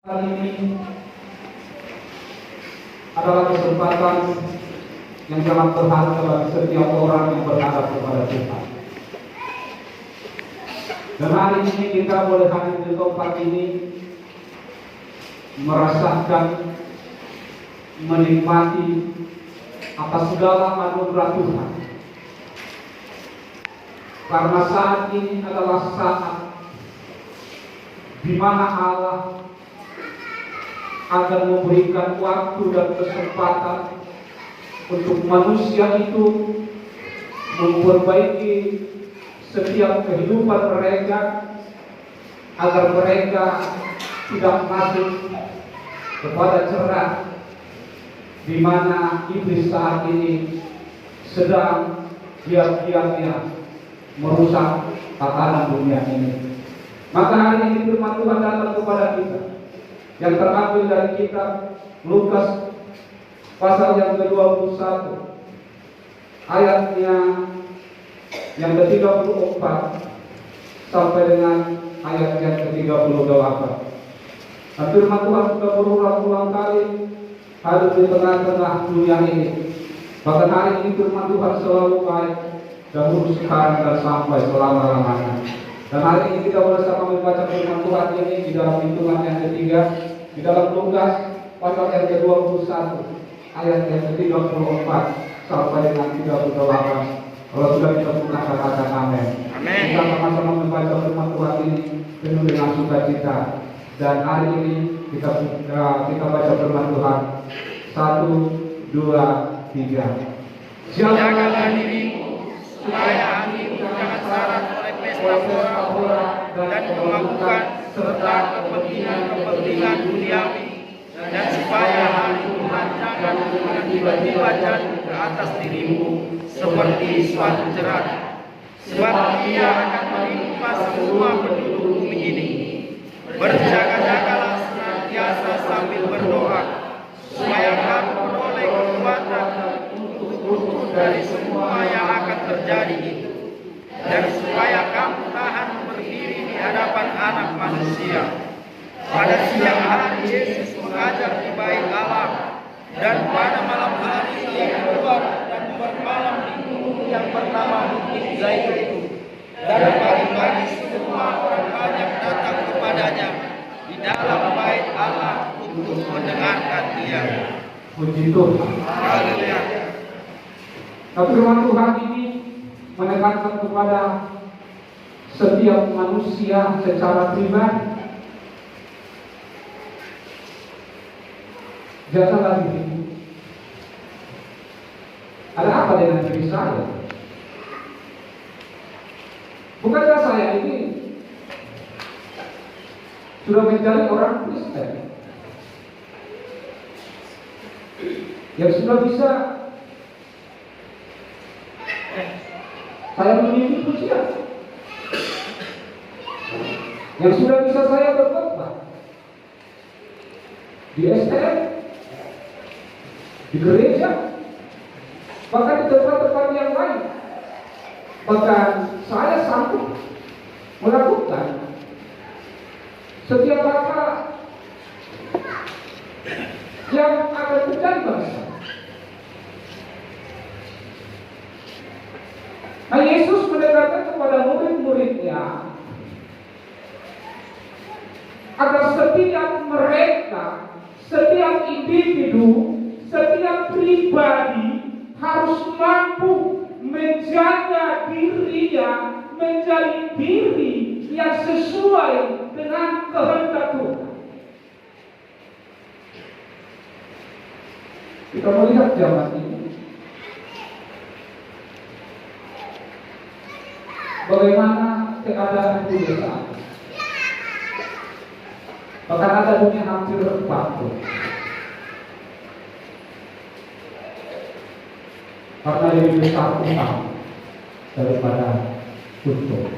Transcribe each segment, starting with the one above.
Hari ini adalah kesempatan yang sangat berharga bagi setiap orang yang berharap kepada Tuhan. Dan hari ini kita boleh hadir di tempat ini, merasakan, menikmati atas segala anugerah Tuhan. Karena saat ini adalah saat di mana Allah akan memberikan waktu dan kesempatan untuk manusia itu memperbaiki setiap kehidupan mereka, agar mereka tidak masuk kepada cerat di mana iblis saat ini sedang diam-diamnya merusak tatanan dunia ini. Maka hari ini firman Tuhan datang kepada kita yang terambil dari kitab Lukas pasal yang ke-21 ayatnya yang ke-34 sampai dengan ayat yang ke-38. Dan firman Tuhan sudah berulang-ulang kali hadir di tengah-tengah dunia ini. Bahkan hari ini firman Tuhan selalu baik, dahulu, sekarang, dan sampai selama-lamanya. Dan hari ini kita bersama membaca firman Tuhan ini di dalam hitungan yang ketiga, di dalam Lukas pasal yang ke-21 ayat yang ke-34 sampai dengan 38. Kalau sudah kita buka, katakan amin. Kita sama-sama membaca firman Tuhan ini penuh dengan sukacita. Dan hari ini kita baca firman Tuhan. 1, 2, 3. Jagalah dirimu supaya hatimu jangan syarat oleh pesta-pora dan kemampuan serta kepentingan duniawi, dan supaya hatimu jangan tiba-tiba jatuh ke atas dirimu seperti suatu jerat, sebab Dia akan menimpa semua penduduk bumi ini. Berjaga-jagalah senantiasa sambil berdoa, supaya kamu beroleh kekuatan untuk dari semua yang akan terjadi itu, dan supaya kamu tahan berdiri di hadapan Anak Manusia. Pada siang hari Yesus mengajar di bait Allah, dan pada malam hari Ia keluar dan bermalam di gunung yang bernama Bukit Zaitun. Dan pagi-pagi semua orang banyak datang kepadanya di dalam bait Allah untuk mendengarkan Dia. Puji Tuhan. Haleluya. Tapi firman Tuhan ini menekankan kepada setiap manusia secara pribadi. Jagalah dirimu. Ada apa dengan diri saya? Bukankah saya ini sudah menjadi orang Kristen yang sudah bisa saya memimpin pujian, yang sudah bisa saya berkhotbah di STM, di gereja, bahkan di tempat-tempat yang lain. Bahkan saya sanggup melakukan setiap apa yang akan terjadi bangsa. Nah, Yesus menekankan kepada murid-muridnya agar setiap mereka, setiap individu, setiap pribadi harus mampu menjaga dirinya menjadi diri yang sesuai dengan kehendak Tuhan. Kita melihat zaman ini bagaimana keadaan dunia saat ini. Bahkan ada dunia hampir bangkrut karena lebih besar utang daripada untung.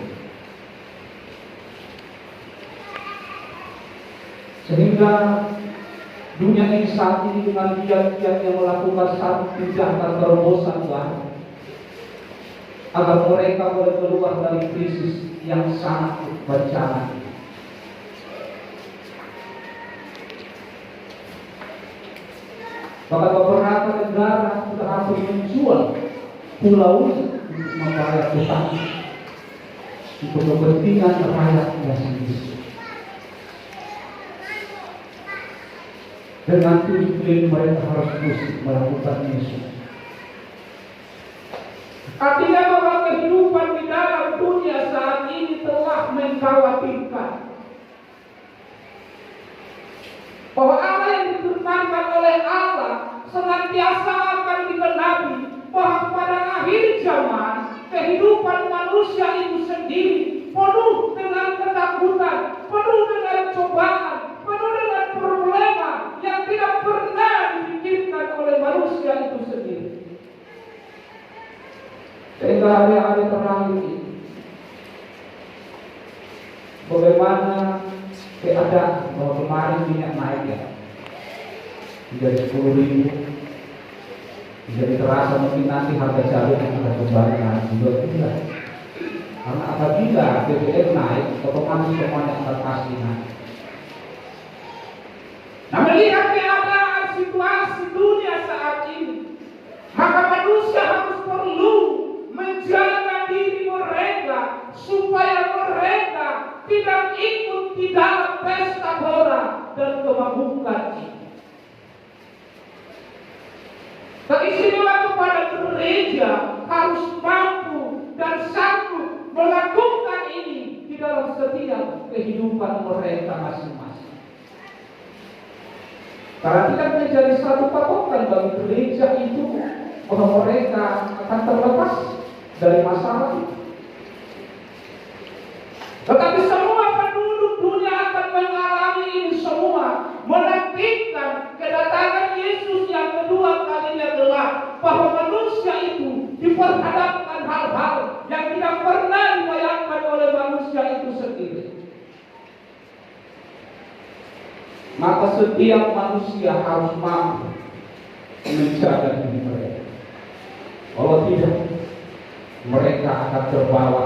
Sehingga dunia ini saat ini dengan giat-giatnya melakukan satu tindakan terobosan baru agar mereka boleh keluar dari krisis yang sangat bencana. Bahkan beberapa negara sudah hampir menjual pulau untuk membayar utang untuk kepentingan rakyatnya sendiri. Dengan tujuan mereka harus pusing melakukan misi. Artinya bahwa kehidupan di dalam dunia saat ini telah mengkhawatirkan bahwa apa yang difirmankan oleh Allah senantiasa akan digenapi, bahwa pada akhir zaman kehidupan manusia itu sendiri penuh dengan ketakutan, penuh dengan cobaan, penuh dengan problema yang tidak pernah dipikirkan oleh manusia itu sendiri. Sehingga hari-hari terakhir ini, bagaimana keadaan bahwa kemarin minyak naik ya menjadi 10.000, jadi terasa mungkin nanti harga cabai akan kembali naik juga tidak. Karena apabila BBM naik, otomatis semuanya akan pasti naik. Nah, melihat keadaan situasi dunia saat ini, maka manusia harus perlu menjaga diri mereka supaya mereka tidak ikut di dalam pesta pora dan kemabukan ini. Keistimewaan kepada gereja harus mampu dan sanggup melakukan ini di dalam setiap kehidupan mereka masing-masing. Karena tidak menjadi satu patokan bagi gereja itu bahwa mereka akan terlepas dari masalah itu. Tetapi semua penduduk dunia akan mengalami ini semua, menantikan kedatangan Yesus yang kedua kalinya kelak, bahwa manusia itu diperhadapkan hal-hal yang tidak pernah dibayangkan oleh manusia itu sendiri. Maka setiap manusia harus mampu menjaga diri mereka. Kalau tidak, mereka akan terbawa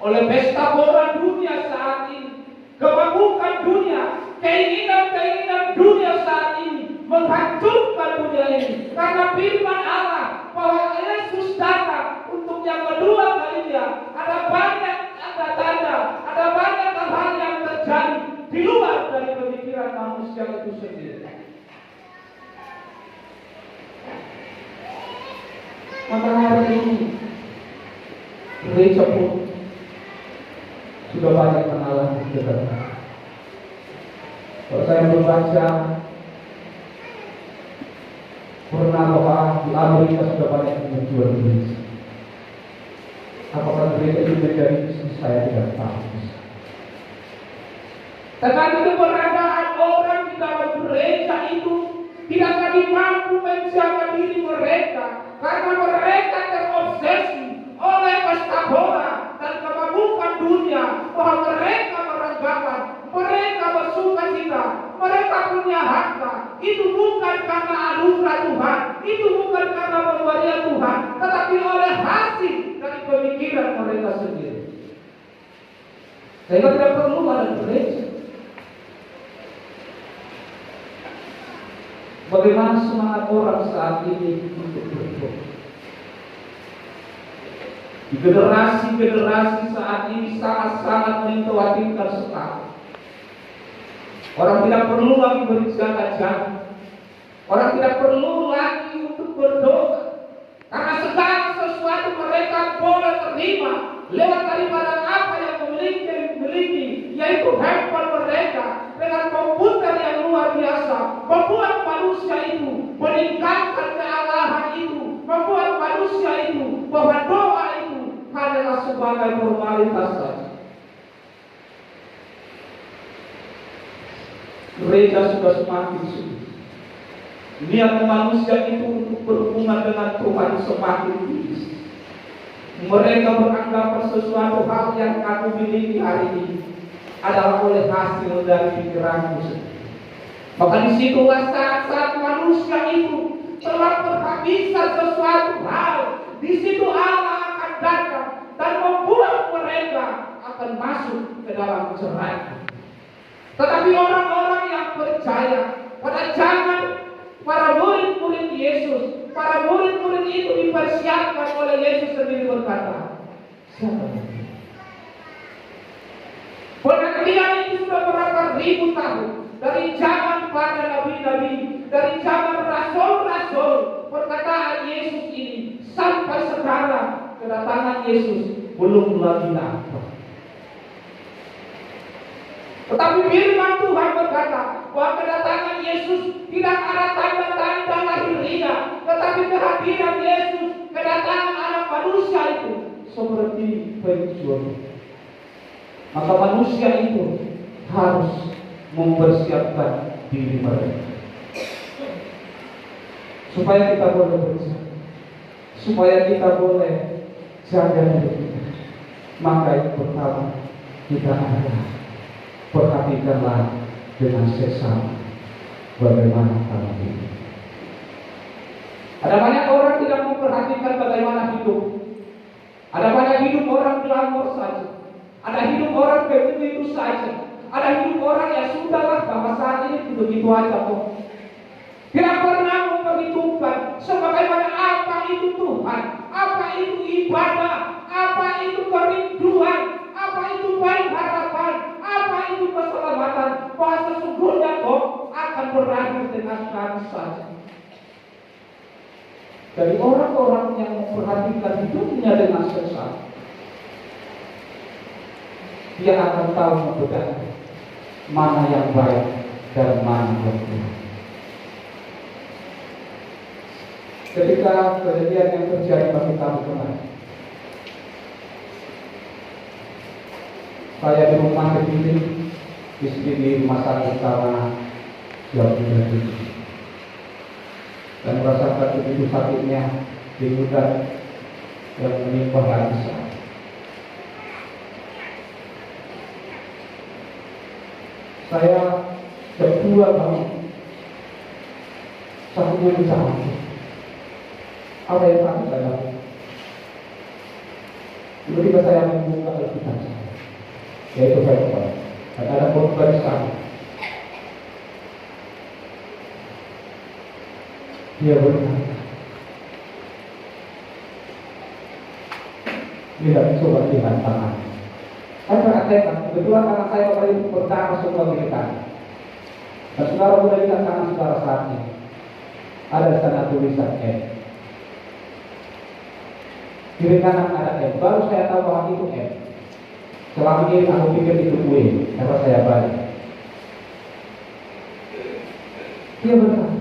oleh pesta pora dunia saat ini, kemabukan dunia, keinginan-keinginan dunia saat ini menghancurkan dunia ini. Karena firman Allah bahwa Yesus datang untuk yang kedua kalinya, ada banyak tanda-tanda, ada banyak hal yang terjadi di luar dari pemikiran manusia itu sendiri. Maka hari ini gereja pun sudah banyak mengalami kegagalan. Kalau saya membaca pernah bahwa di Amerika sudah banyak yang menjual gereja. Apakah gereja itu menjadi bisnis, saya tidak tahu. Tetapi keberadaan orang di dalam gereja itu tidak lagi mampu menjaga diri mereka, karena mereka terobsesi oleh pesta pora dan kemabukan dunia, bahwa mereka meranggapan, mereka bersukacita, mereka punya harta. Itu bukan karena anugerah Tuhan, itu bukan karena pemberian Tuhan, tetapi oleh hasil dari pemikiran mereka sendiri. Sehingga tidak perlu ada gereja. Bagaimana semangat orang saat ini untuk berdoa? Di generasi-generasi saat ini sangat-sangat mengkhawatirkan sekali. Orang tidak perlu lagi berjaga-jaga. Orang tidak perlu lagi untuk berdoa, karena segala sesuatu mereka boleh terima lewat daripada apa yang memiliki, yaitu handphone mereka dengan komputer yang luar biasa, membuat manusia itu meninggalkan kealahan itu, membuat manusia itu bahwa doa itu hanyalah sebagai formalitas saja. Gereja sudah semakin sulit. Niat manusia itu untuk berhubungan dengan Tuhan semakin tinggi. Mereka beranggapan sesuatu hal yang aku miliki hari ini adalah oleh hasil dari pikiranku sendiri. Maka disitulah saat-saat manusia itu telah berhabisan sesuatu hal, di situ Allah akan datang dan membuat mereka akan masuk ke dalam cerai. Tetapi orang-orang yang percaya itu dipersiapkan oleh Yesus sendiri berkata, siapa ini? Penantian itu sudah berapa ribu tahun. Dari zaman para nabi-nabi, dari zaman rasul-rasul, perkataan Yesus ini sampai sekarang kedatangan Yesus belum lagi nampak. Tetapi firman Tuhan berkata bahwa kedatangan Yesus tidak ada tanda-tanda lahiriah, tetapi kehadiran Yesus, kedatangan anak manusia itu seperti pencuri. Maka manusia itu harus mempersiapkan diri mereka supaya kita boleh berusaha, supaya kita boleh jaga diri kita. Maka yang pertama kita adalah perhatikanlah dengan sesama bagaimana kamu hidup. Ada banyak orang tidak memperhatikan bagaimana hidup. Ada banyak hidup orang glamor saja. Ada hidup orang begitu saja. Ada hidup orang yang sudahlah bahwa saat ini begitu aja kok. Tidak pernah memperhitungkan sebagaimana apa itu Tuhan, apa itu ibadah, apa itu kerinduan, apa itu baik harapan, apa itu keselamatan. Bahwa sesungguhnya kok akan berakhir dengan kami saja. Dari orang-orang yang memperhatikan hidupnya dengan sesat, dia akan tahu membedakan mana yang baik dan mana yang buruk. Ketika kejadian yang terjadi bagi kami kemarin, saya di rumah sendiri, istri di rumah sakit karena diabetes, dan merasakan begitu sakitnya di udara yang menimpa hati saya. Saya berdua bangun, satu bicara, apa yang akan saya lakukan? Ketika saya membuka Alkitab saya, yaitu saya kepada, dan ada khotbah di sana. Dia berkata, tidak coba dengan tangan. Saya perhatikan, kebetulan karena saya kemarin pertama semua militan. Dan saudara boleh lihat tangan saudara saat ini. Ada di sana tulisan M. Kiri kanan ada M. Baru saya tahu bahwa itu M. Selama ini aku pikir itu W. Karena saya balik. Dia berkata,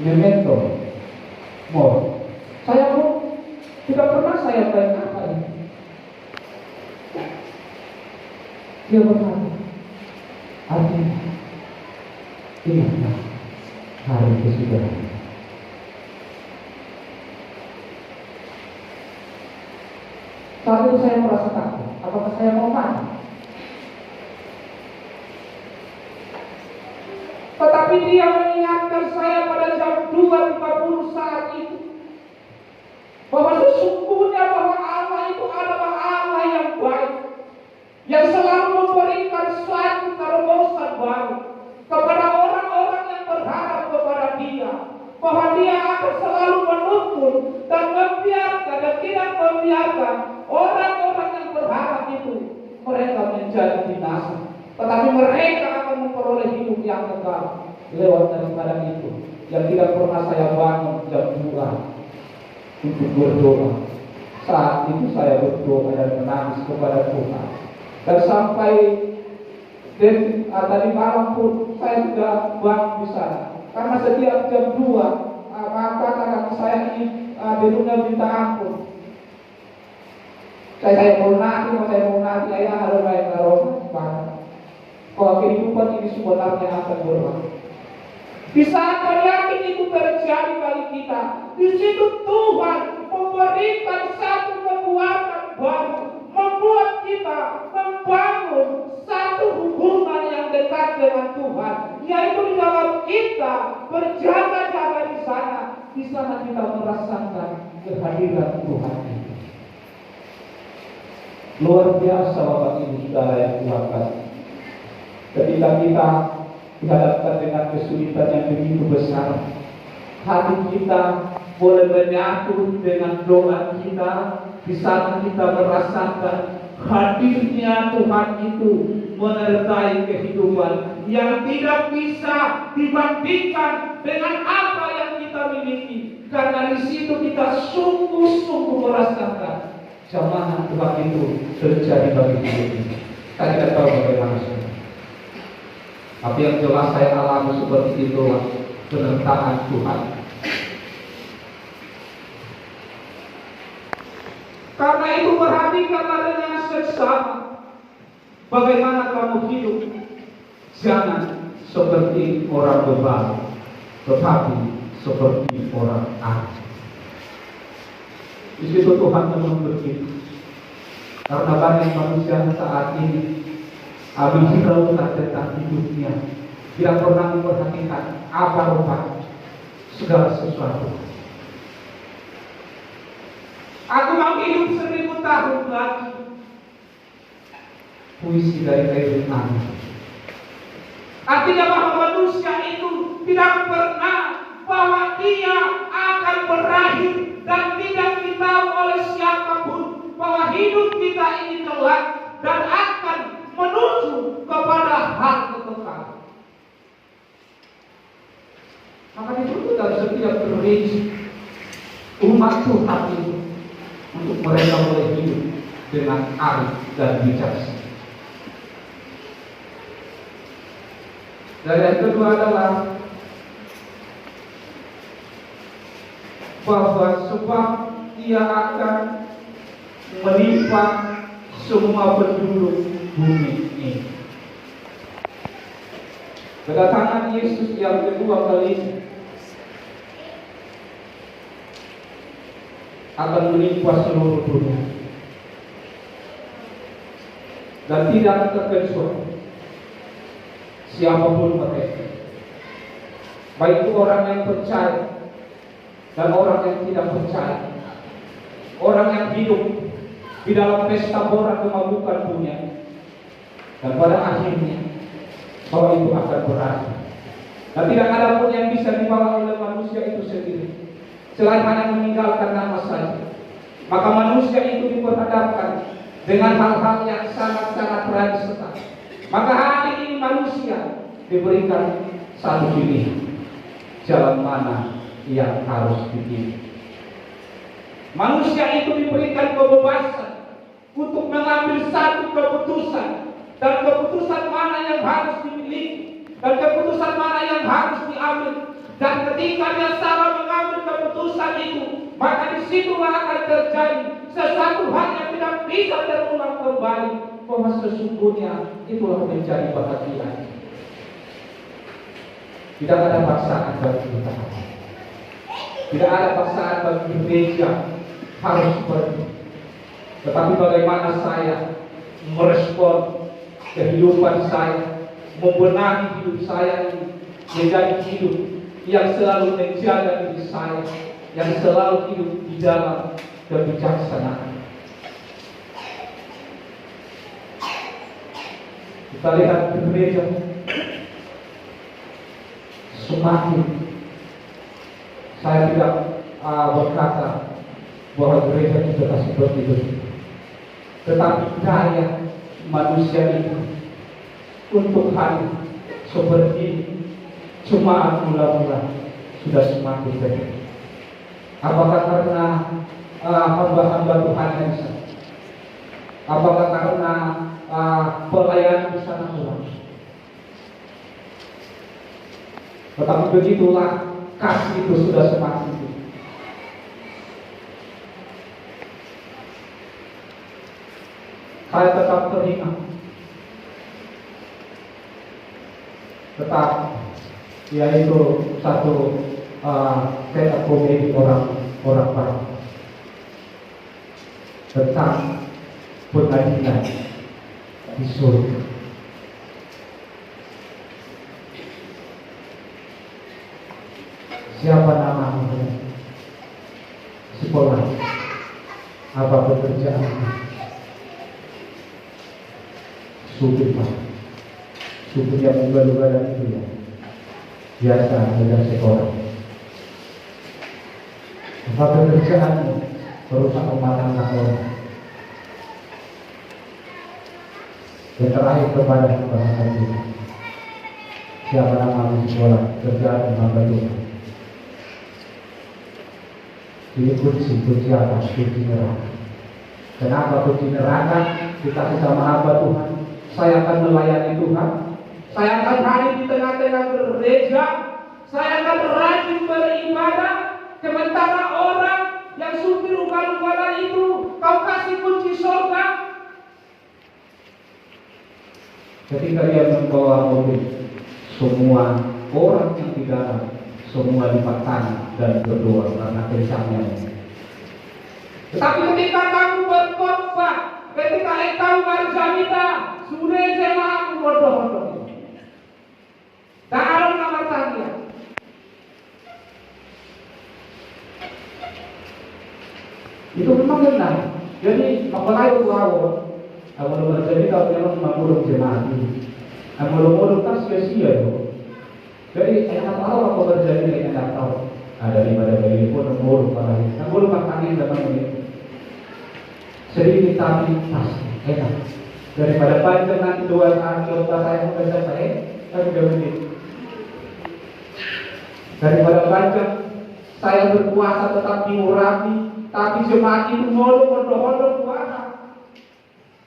memento mori. Saya pun tidak pernah saya tanya apa ini. Dia berkata, artinya ingatlah hari kesudahan. Saat itu saya merasa takut. Apakah saya mau mati? Tetapi dia mengingatkan saya pada jam 2.50 saat itu, bahwa sesungguhnya bahwa Allah itu adalah Allah yang baik, yang selalu memberikan suatu terobosan baru kepada orang-orang yang berharap kepada Dia, bahwa Dia akan selalu menuntun dan membiarkan dan tidak membiarkan orang-orang yang berharap itu mereka menjadi binasa, tetapi mereka akan memperoleh hidup yang kekal lewat daripada itu. Yang tidak pernah saya bangun jam 2 untuk berdoa. Saat itu saya berdoa dan menangis kepada Tuhan. Dan sampai tadi malam pun saya sudah bangun di sana. Karena setiap jam 2 maka kaki saya ini berunya minta ampun. Saya mau nasi, ayah harus main taruh. Kalau kehidupan ini sebenarnya akan berlalu. Di saat yakin itu terjadi bagi kita, di situ Tuhan memberikan satu kekuatan baru, membuat kita membangun satu hubungan yang dekat dengan Tuhan, yaitu di dalam kita berjaga-jaga di sana. Di sana kita merasakan kehadiran Tuhan. Luar biasa Bapak Ibu Saudara yang Tuhan kasih. Ketika kita dihadapkan dengan kesulitan yang begitu besar, hati kita boleh menyatu dengan doa kita di saat kita merasakan hadirnya Tuhan itu menyertai kehidupan yang tidak bisa dibandingkan dengan apa yang kita miliki. Karena di situ kita sungguh-sungguh merasakan jamaah Tuhan itu terjadi bagi hidup ini. Kita tidak tahu bagaimana saudara. Tapi yang jelas saya alami seperti itulah penyertaan Tuhan. Karena itu perhatikanlah dengan seksama bagaimana kamu hidup. Jangan seperti orang bebal, tetapi seperti orang arif. Di situ Tuhan memang begitu. Karena banyak manusia saat ini berhiraukan tentang hidupnya, tidak pernah memperhatikan apa rupa segala sesuatu. Aku mau hidup 1000 tahun lagi. Puisi dari Khairul Anam. Artinya bahwa manusia itu tidak pernah bahwa dia akan berakhir dan tidak ditahu oleh siapapun bahwa hidup kita ini kelak dan akan menuju kepada hal kekal. Maka itu dalam setiap gereja umat Tuhan itu untuk mereka boleh hidup dengan arif dan bijaksana. Dan yang kedua adalah bahwa sebab ia akan menimpa semua penduduk bumi ini. Kedatangan Yesus yang kedua kali akan menimpa seluruh dunia dan tidak terkecuali siapapun mereka, baik itu orang yang percaya dan orang yang tidak percaya, orang yang hidup di dalam pesta pora kemabukan dunia, dan pada akhirnya bahwa itu akan berakhir dan tidak ada pun yang bisa dibawa oleh manusia itu sendiri selain hanya meninggalkan nama saja. Maka manusia itu diperhadapkan dengan hal-hal yang sangat-sangat riskan. Maka hari ini manusia diberikan satu pilihan, jalan mana yang harus dipilih. Manusia itu diberikan kebebasan untuk mengambil satu keputusan, dan keputusan mana yang harus dimiliki dan keputusan mana yang harus diambil. Dan ketika dia salah mengambil keputusan itu, maka disitulah akan terjadi sesuatu hal yang tidak bisa terulang kembali, bahwa sesungguhnya itulah menjadi bahagia. Tidak ada paksaan bagi kita, tidak ada paksaan bagi gereja harus pergi. Tetapi bagaimana saya merespon kehidupan saya, membenahi hidup saya ini menjadi hidup yang selalu menjaga diri saya, yang selalu hidup di dalam kebijaksanaan. Kita lihat di gereja semakin, saya tidak berkata bahwa gereja kita seperti itu, tetapi daya manusia itu untuk hadir seperti cuma mula-mula sudah semakin dekat. Apakah karena hamba-hamba Tuhan yang sana? Apakah karena pelayanan di sana Tuhan? Tetapi begitulah kasih itu sudah semakin tinggi. Saya tetap teringat, tetap yaitu satu stand-up komedi orang barat tentang pengadilan di surga. Siapa namamu? Sekolah, apa pekerjaan? Supir Pak, supir yang luga-luga dan itu ya. biasa belajar sekolah. Apa pekerjaanmu merusak rumah tangga orang. Yang terakhir kepada bahasa kita. Siapa nama di sekolah kerjaan hamba Tuhan. Ini kunci apa? Kunci neraka. Kenapa kunci neraka? Kita sama hamba Tuhan. Saya akan melayani Tuhan. Saya akan hadir di tengah-tengah gereja. Saya akan rajin beribadah. Sementara orang yang supir ugal-ugalan itu kau kasih kunci surga. Ketika dia membawa mobil, semua orang yang di dalam semua lipat tangan dan berdoa karena kerisaknya. Tetapi ketika kamu berkhotbah, ketika engkau berjamita, sudah jelas bodoh-bodoh. Tak ada nama tanya. Itu memang benar. Jadi makanya aku Amal bercerita memang mengurung jemaat ini. Amal kan sia-sia itu. Jadi enak tahu apa berjadi enak tahu. Ada di pada bayi pun mengurung para ini. Mengurung makanya dapat ini. Sedikit tapi pasti enak. Daripada panjang nanti 2 saat kita saya membaca saya sudah menit. Daripada panjang saya berpuasa tetap diurapi, tapi jemaat itu bodoh-bodoh puasa.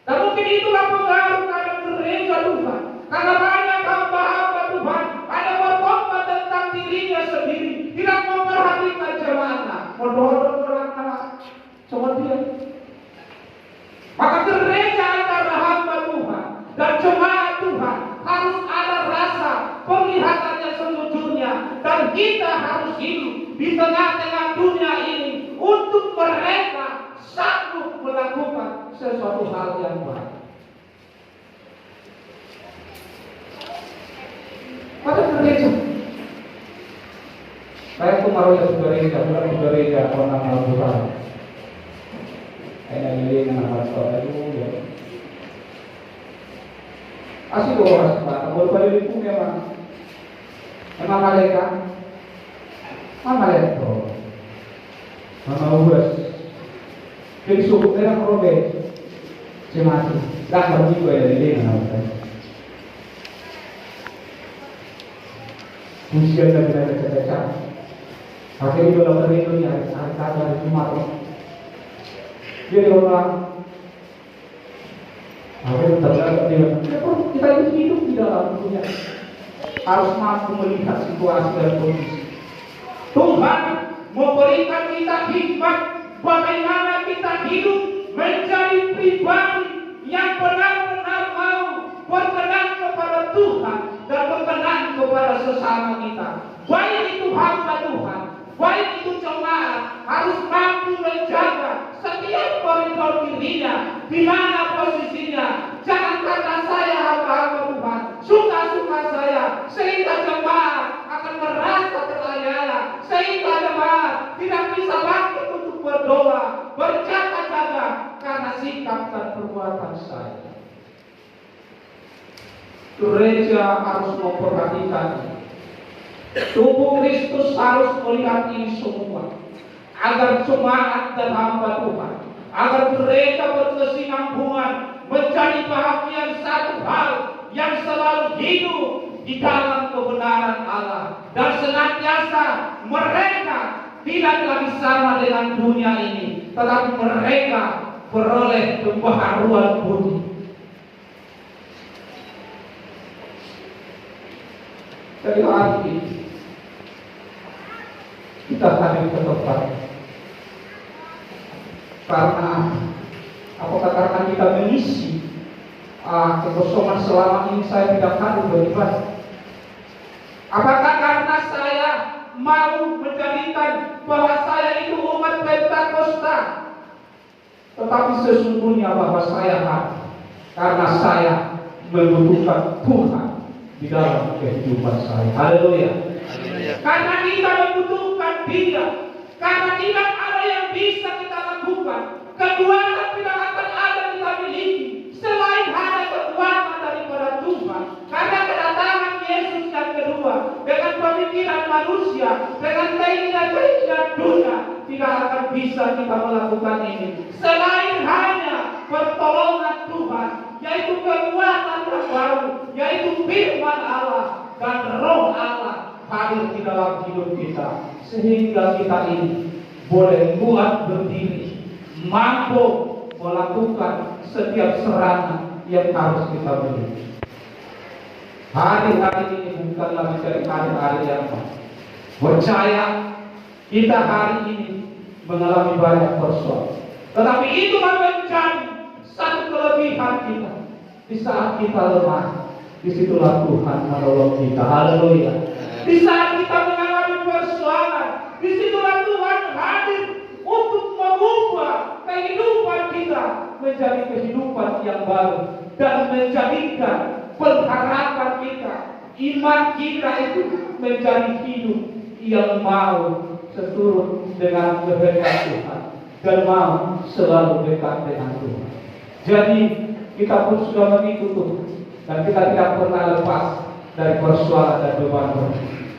Dan mungkin itulah pengaruh karena gereja Tuhan. Karena banyak hamba-hamba Tuhan ada berkhotbah tentang dirinya sendiri, tidak memperhatikan jemaatnya. Bodoh-bodoh orang seperti dia. Maka gereja antara hamba Tuhan dan jemaat Tuhan harus ada rasa penglihatan yang sejujurnya, dan kita harus hidup di tengah-tengah dunia ini untuk mereka sanggup melakukan sesuatu hal yang baik. Pada gereja, saya kemarin ke gereja orang Al-Quran. Saya ini dengan pastor itu ya. Asik orang sebab, boleh pada itu memang malaikat, malaikat, ubas. Jadi suku mereka robek, cemati, dah bagi gue dari dia nggak. Usia dan baca. Akhirnya kalau itu ni hari Jumat. Jadi orang akhirnya terlihat dia. Kita ini hidup di dalam dunia, harus mampu melihat situasi dan kondisi. Tuhan memberikan kita hikmat bagaimana kita hidup menjadi pribadi yang benar-benar mau berkenan kepada Tuhan dan berkenan kepada sesama kita. Baik itu hamba Tuhan, baik itu jemaat, harus mampu menjaga setiap koridor dirinya, di mana posisinya. Jangan kata saya hamba-hamba Tuhan, suka-suka saya, sehingga jemaat akan merasa terlayani, sehingga jemaat tidak bisa bangkit untuk berdoa, berjaga-jaga karena sikap dan perbuatan saya. Gereja harus memperhatikan. Tubuh Kristus harus melihat ini semua, agar jemaat dan hamba Tuhan, agar gereja berkesinambungan, menjadi bahagian satu hal yang selalu hidup di dalam kebenaran Allah, dan senantiasa mereka tidak lagi sama dengan dunia ini, tetapi mereka beroleh pembaharuan budi. Jadi hari ini kita hadir ke tempat karena apakah karena kita mengisi kekosongan selama ini saya tidak hadir beribadah? Apakah karena saya mau menjadikan bahwa saya itu umat Pentakosta, tetapi sesungguhnya bahwa saya hadir karena saya membutuhkan Tuhan di dalam kehidupan saya. Haleluya. Karena kita membutuhkan Dia, karena tidak ada yang bisa kita lakukan, kekuatan tidak akan ada kita miliki selain hanya kekuatan daripada Tuhan. Karena kedatangan Yesus yang kedua dengan pemikiran manusia dengan keinginan-keinginan dunia tidak akan bisa kita melakukan ini. Selain hanya pertolongan Tuhan, yaitu kekuatan yang baru, yaitu firman Allah dan Roh Allah hadir di dalam hidup kita, sehingga kita ini boleh kuat berdiri, mampu melakukan setiap serangan yang harus kita miliki. Hari-hari ini bukanlah menjadi hari-hari yang percaya kita hari ini mengalami banyak persoalan, tetapi itu menjadi satu kelebihan kita. Di saat kita lemah, disitulah Tuhan menolong kita. Haleluya. Di saat kita mengalami persoalan, disitulah Tuhan hadir untuk mengubah kehidupan kita menjadi kehidupan yang baru dan menjadikan pengharapan kita, iman kita itu menjadi hidup yang mau seturut dengan kehendak Tuhan dan mau selalu dekat dengan Tuhan. Jadi kita pun sudah mengikut Tuhan dan kita tidak pernah lepas dari persoalan dan beban.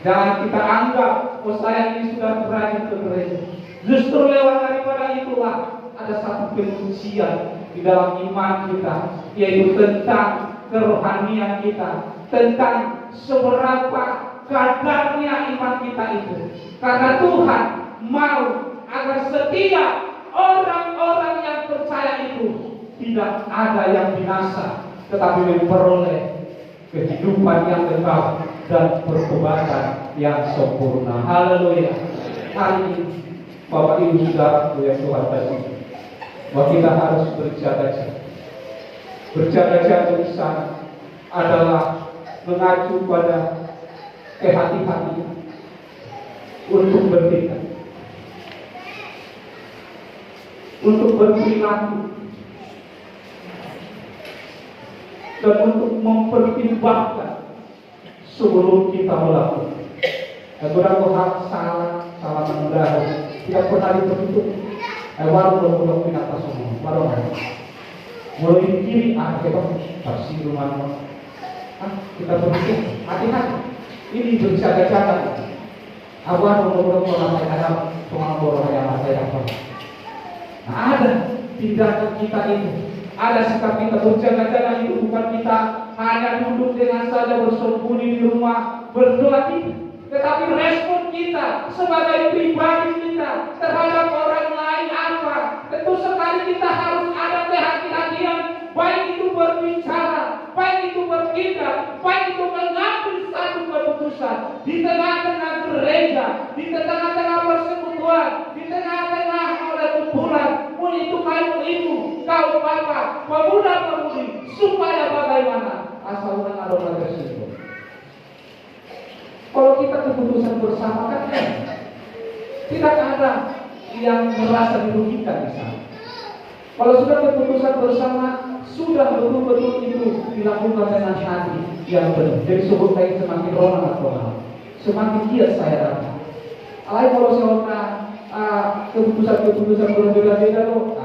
Jangan kita anggap, oh saya ini sudah berani ke gereja. Justru lewat daripada itulah ada satu pengujian di dalam iman kita, yaitu tentang kerohanian kita, tentang seberapa kadarnya iman kita itu. Karena Tuhan mau agar setiap orang-orang yang percaya itu tidak ada yang binasa, tetapi memperoleh kehidupan yang kekal dan pertobatan yang sempurna. Haleluya. Hari ini Bapak Ibu Saudara yang Tuhan kasih, bahwa kita harus berjaga-jaga. Berjaga-jaga di sana adalah mengacu pada kehati-hatian untuk bertindak, untuk berperilaku, dan untuk mempertimbangkan sebelum kita melakukan. Dan kurang salah mengendarai tidak pernah ditutup. Walau belum pindah semua, walau mulai di kiri kita bersih rumah. Kita berhitung hati-hati. Ini berjaga-jaga. Awan belum orang ada pengampun yang ada yang Nah, ada tindakan kita itu, ada sikap kita berjaga-jaga itu bukan kita hanya duduk dengan saja bersembunyi di rumah berdoa kita, tetapi respon kita sebagai pribadi kita terhadap orang lain apa? Tentu sekali kita harus ada kehati-hatian, baik itu berbicara, baik itu bertindak, baik itu mengambil satu keputusan di tengah-tengah gereja, di tengah-tengah persekutuan, di tengah-tengah oleh kumpulan, pun itu kaum ibu, kaum bapak, pemuda-pemudi, supaya bagaimana asal dengan orang tersebut. Kalau kita keputusan bersama kan tidak ada yang merasa dirugikan di sana. Kalau sudah keputusan bersama, sudah betul-betul itu dilakukan dengan hati yang benar. Jadi sebut baik semakin roman atau semakin giat saya datang. Alai kalau saya keputusan berbeda-beda loh,